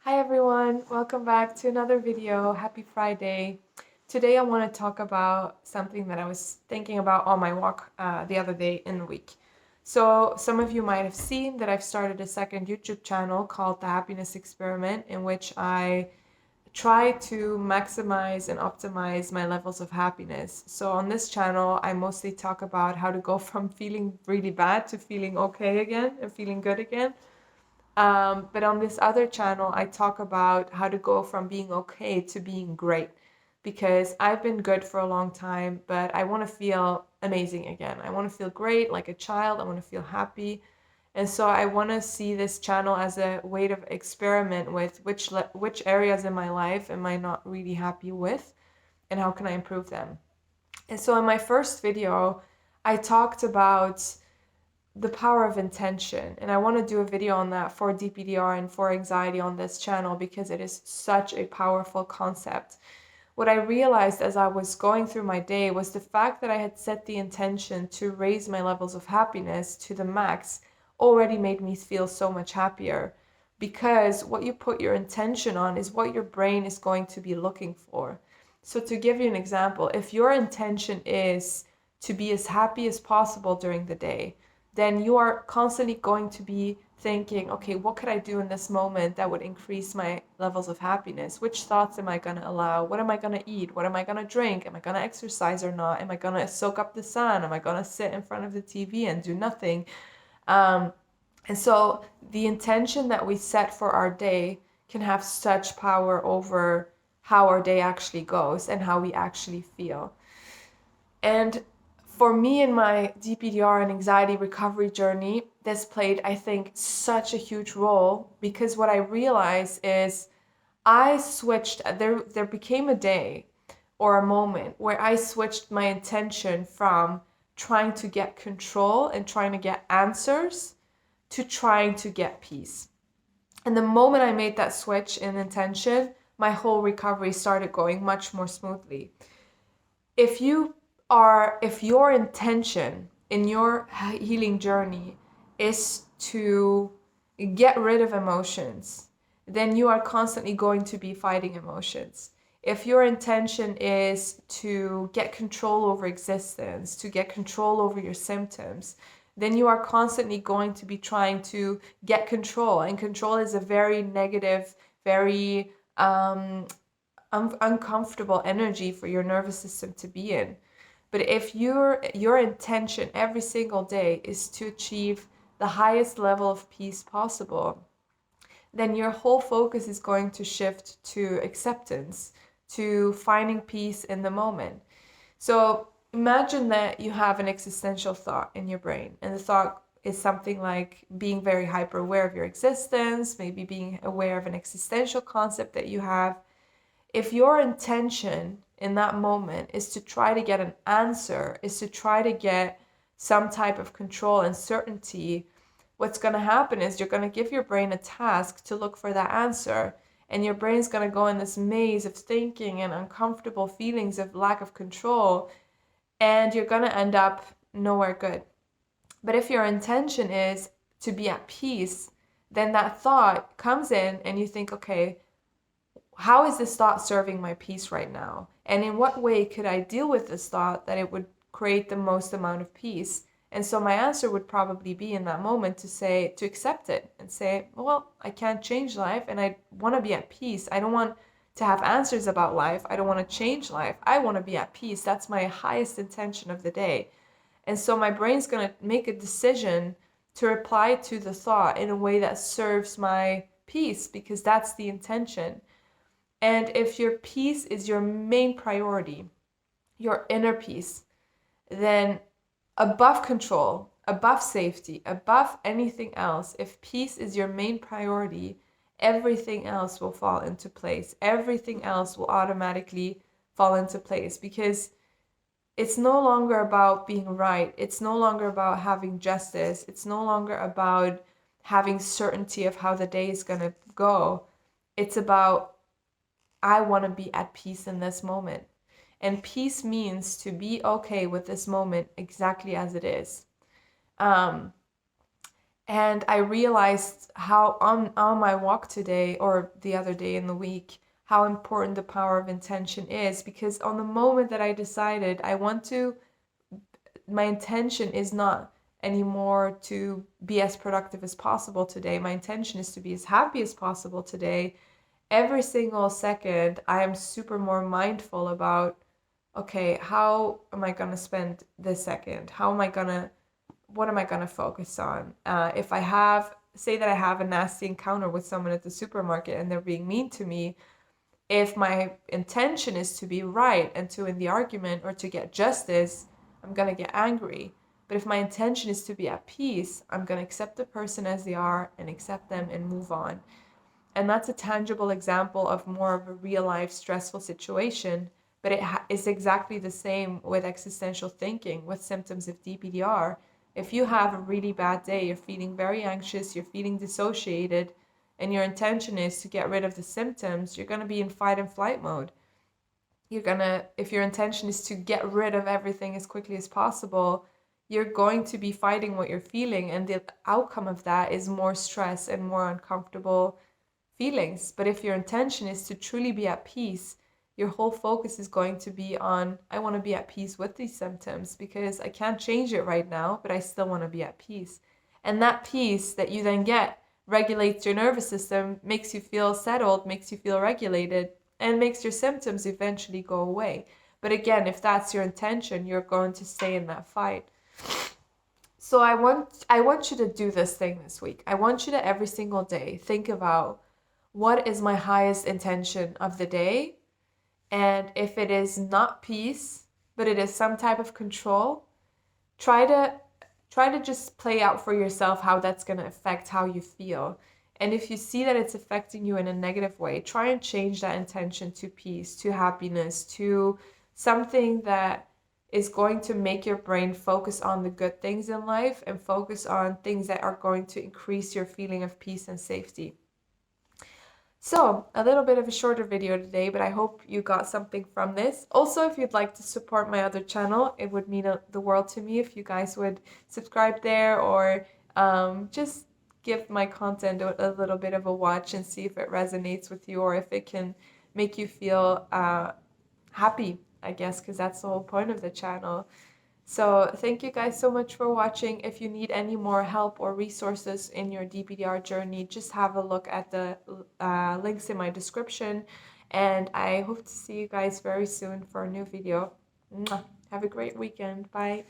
Hi everyone, welcome back to another video. Happy Friday. Today I want to talk about something that I was thinking about on my walk the other day in the week. So some of you might have seen that I've started a second YouTube channel called The Happiness Experiment, in which I try to maximize and optimize my levels of happiness. So on this channel, I mostly talk about how to go from feeling really bad to feeling okay again and feeling good again. But on this other channel, I talk about how to go from being okay to being great, because I've been good for a long time, but I want to feel amazing again. I want to feel great like a child. I want to feel happy. And so I want to see this channel as a way to experiment with which areas in my life am I not really happy with, and how can I improve them. And so in my first video, I talked about the power of intention. And I want to do a video on that for DPDR and for anxiety on this channel, because it is such a powerful concept. What I realized as I was going through my day was the fact that I had set the intention to raise my levels of happiness to the max already made me feel so much happier, because what you put your intention on is what your brain is going to be looking for. So to give you an example, if your intention is to be as happy as possible during the day, then you are constantly going to be thinking, okay, what could I do in this moment that would increase my levels of happiness? Which thoughts am I going to allow? What am I going to eat? What am I going to drink? Am I going to exercise or not? Am I going to soak up the sun? Am I going to sit in front of the TV and do nothing? Um, and so the intention that we set for our day can have such power over how our day actually goes and how we actually feel. And for me in my DPDR and anxiety recovery journey, this played, I think, such a huge role, because what I realized is I switched, there became a day or a moment where I switched my intention from trying to get control and trying to get answers to trying to get peace. And the moment I made that switch in intention, my whole recovery started going much more smoothly. If your intention in your healing journey is to get rid of emotions, then you are constantly going to be fighting emotions. If your intention is to get control over existence, to get control over your symptoms, then you are constantly going to be trying to get control. And control is a very negative, very uncomfortable energy for your nervous system to be in. But if your intention every single day is to achieve the highest level of peace possible, then your whole focus is going to shift to acceptance, to finding peace in the moment. So imagine that you have an existential thought in your brain, and the thought is something like being very hyper aware of your existence, maybe being aware of an existential concept that you have. If your intention in that moment is to try to get an answer, is to try to get some type of control and certainty, what's going to happen is you're going to give your brain a task to look for that answer. And your brain's going to go in this maze of thinking and uncomfortable feelings of lack of control. And you're going to end up nowhere good. But if your intention is to be at peace, then that thought comes in and you think, okay, how is this thought serving my peace right now? And in what way could I deal with this thought that it would create the most amount of peace? And so my answer would probably be in that moment to accept it and say, well, I can't change life and I want to be at peace. I don't want to have answers about life. I don't want to change life. I want to be at peace. That's my highest intention of the day. And so my brain's going to make a decision to reply to the thought in a way that serves my peace, because that's the intention. And if your peace is your main priority, your inner peace, then above control, above safety, above anything else, if peace is your main priority, everything else will fall into place. Everything else will automatically fall into place, because it's no longer about being right. It's no longer about having justice. It's no longer about having certainty of how the day is going to go. It's about, I want to be at peace in this moment. And peace means to be okay with this moment exactly as it is. Um, And I realized how on my walk today or the other day in the week, how important the power of intention is, because on the moment that I decided I want to, my intention is not anymore to be as productive as possible today. My intention is to be as happy as possible today. Every single second, I am super more mindful about, okay, how am I going to spend this second? What am I going to focus on? If I have, say that I have a nasty encounter with someone at the supermarket and they're being mean to me, if my intention is to be right and to win the argument or to get justice, I'm going to get angry. But if my intention is to be at peace, I'm going to accept the person as they are and accept them and move on. And that's a tangible example of more of a real life stressful situation. But is exactly the same with existential thinking, with symptoms of DPDR. If you have a really bad day, you're feeling very anxious, you're feeling dissociated, and your intention is to get rid of the symptoms, you're going to be in fight and flight mode. If your intention is to get rid of everything as quickly as possible, you're going to be fighting what you're feeling. And the outcome of that is more stress and more uncomfortable feelings. But if your intention is to truly be at peace, your whole focus is going to be on, I want to be at peace with these symptoms because I can't change it right now, but I still want to be at peace. And that peace that you then get regulates your nervous system, makes you feel settled, makes you feel regulated, and makes your symptoms eventually go away. But again, if that's your intention, you're going to stay in that fight. So I want you to do this thing this week. I want you to every single day think about, what is my highest intention of the day? And if it is not peace, but it is some type of control, try to just play out for yourself how that's going to affect how you feel. And if you see that it's affecting you in a negative way, try and change that intention to peace, to happiness, to something that is going to make your brain focus on the good things in life and focus on things that are going to increase your feeling of peace and safety. So, a little bit of a shorter video today, but I hope you got something from this. Also, if you'd like to support my other channel, it would mean the world to me if you guys would subscribe there, or just give my content a little bit of a watch and see if it resonates with you or if it can make you feel happy, I guess, because that's the whole point of the channel. So thank you guys so much for watching. If you need any more help or resources in your DPDR journey, just have a look at the links in my description. And I hope to see you guys very soon for a new video. Mwah. Have a great weekend. Bye.